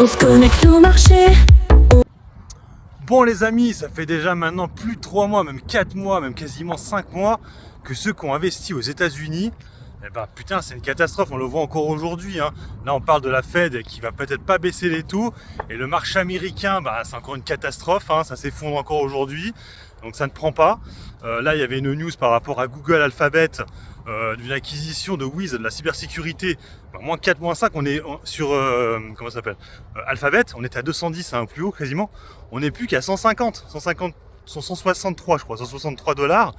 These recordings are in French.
On se connecte au marché. Bon les amis, ça fait déjà maintenant plus de 3 mois, même 4 mois, même quasiment 5 mois que ceux qui ont investi aux États-Unis, eh ben putain c'est une catastrophe, on le voit encore aujourd'hui. Hein. Là on parle de la Fed qui va peut-être pas baisser les taux et le marché américain, bah, c'est encore une catastrophe, hein. Ça s'effondre encore aujourd'hui, donc ça ne prend pas. Là il y avait une news par rapport à Google Alphabet, d'une acquisition de Wiz, de la cybersécurité. Bah, moins 4, moins 5, on est sur comment ça s'appelle, Alphabet, on était à 210, hein, plus haut quasiment. On n'est plus qu'à 150, 163 je crois, 163 $.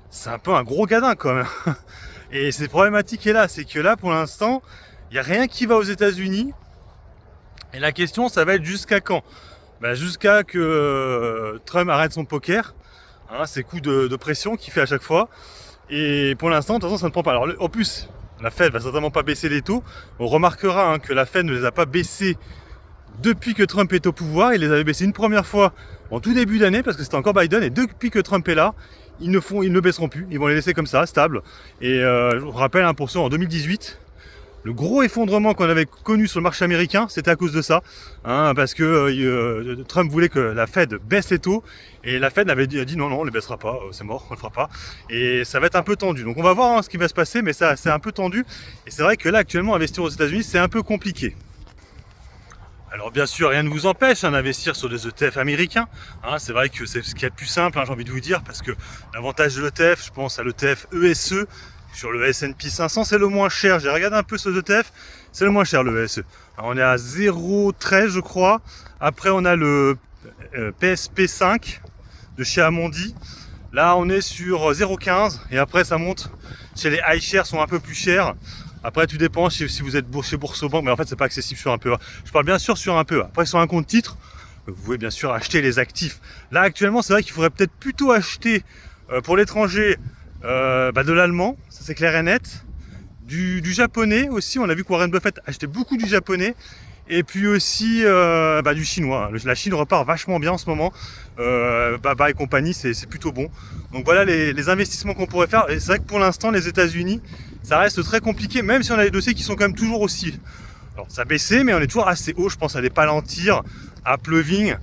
C'est un peu un gros gadin quand même. Et cette problématique est là, c'est que là pour l'instant, il n'y a rien qui va aux États-Unis. Et la question, ça va être jusqu'à quand? Bah, jusqu'à que Trump arrête son poker, hein, ses coups de pression qu'il fait à chaque fois. Et pour l'instant, de toute façon, ça ne prend pas. Alors, en plus, la Fed va certainement pas baisser les taux. On remarquera hein, que la Fed ne les a pas baissés depuis que Trump est au pouvoir. Il les avait baissés une première fois en tout début d'année parce que c'était encore Biden. Et depuis que Trump est là, ils ne baisseront plus. Ils vont les laisser comme ça, stable. Et je vous rappelle, hein, pour ceux en 2018, le gros effondrement qu'on avait connu sur le marché américain, c'était à cause de ça, hein, parce que Trump voulait que la Fed baisse les taux, et la Fed avait dit non, on ne les baissera pas, c'est mort, on ne le fera pas, et ça va être un peu tendu. Donc on va voir hein, ce qui va se passer, mais ça c'est un peu tendu, et c'est vrai que là actuellement investir aux États-Unis c'est un peu compliqué. Alors bien sûr, rien ne vous empêche hein, d'investir sur des ETF américains. Hein, c'est vrai que c'est ce qu'il y a de plus simple, hein, j'ai envie de vous dire, parce que l'avantage de l'ETF, je pense à l'ETF ESE, sur le S&P 500, c'est le moins cher. J'ai regardé un peu ce ETF, c'est le moins cher le ESE. Alors, on est à 0,13 je crois. Après on a le PSP5 de chez Amundi. Là on est sur 0,15 et après ça monte. Chez les iShares sont un peu plus chers. Après, tout dépend si vous êtes chez Boursorama, mais en fait, c'est pas accessible sur un PEA. Je parle bien sûr sur un PEA. Après, sur un compte titre, vous pouvez bien sûr acheter les actifs. Là, actuellement, c'est vrai qu'il faudrait peut-être plutôt acheter pour l'étranger de l'allemand, ça c'est clair et net. Du japonais aussi, on a vu que Warren Buffett achetait beaucoup du japonais. Et puis aussi du chinois. La Chine repart vachement bien en ce moment. Baba et compagnie, c'est plutôt bon. Donc voilà les investissements qu'on pourrait faire. Et c'est vrai que pour l'instant, les États-Unis, ça reste très compliqué, même si on a des dossiers qui sont quand même toujours aussi. Alors ça a baissé, mais on est toujours assez haut. Je pense à des Palantir, à Pluving.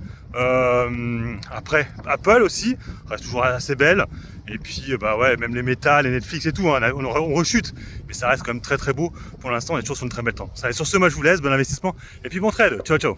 Après Apple aussi, reste toujours assez belle. Et puis même les métal, les Netflix et tout, hein, on rechute. Mais ça reste quand même très très beau. Pour l'instant, on est toujours sur une très belle tendance. Allez, sur ce, moi je vous laisse, bon investissement. Et puis bon trade, ciao ciao.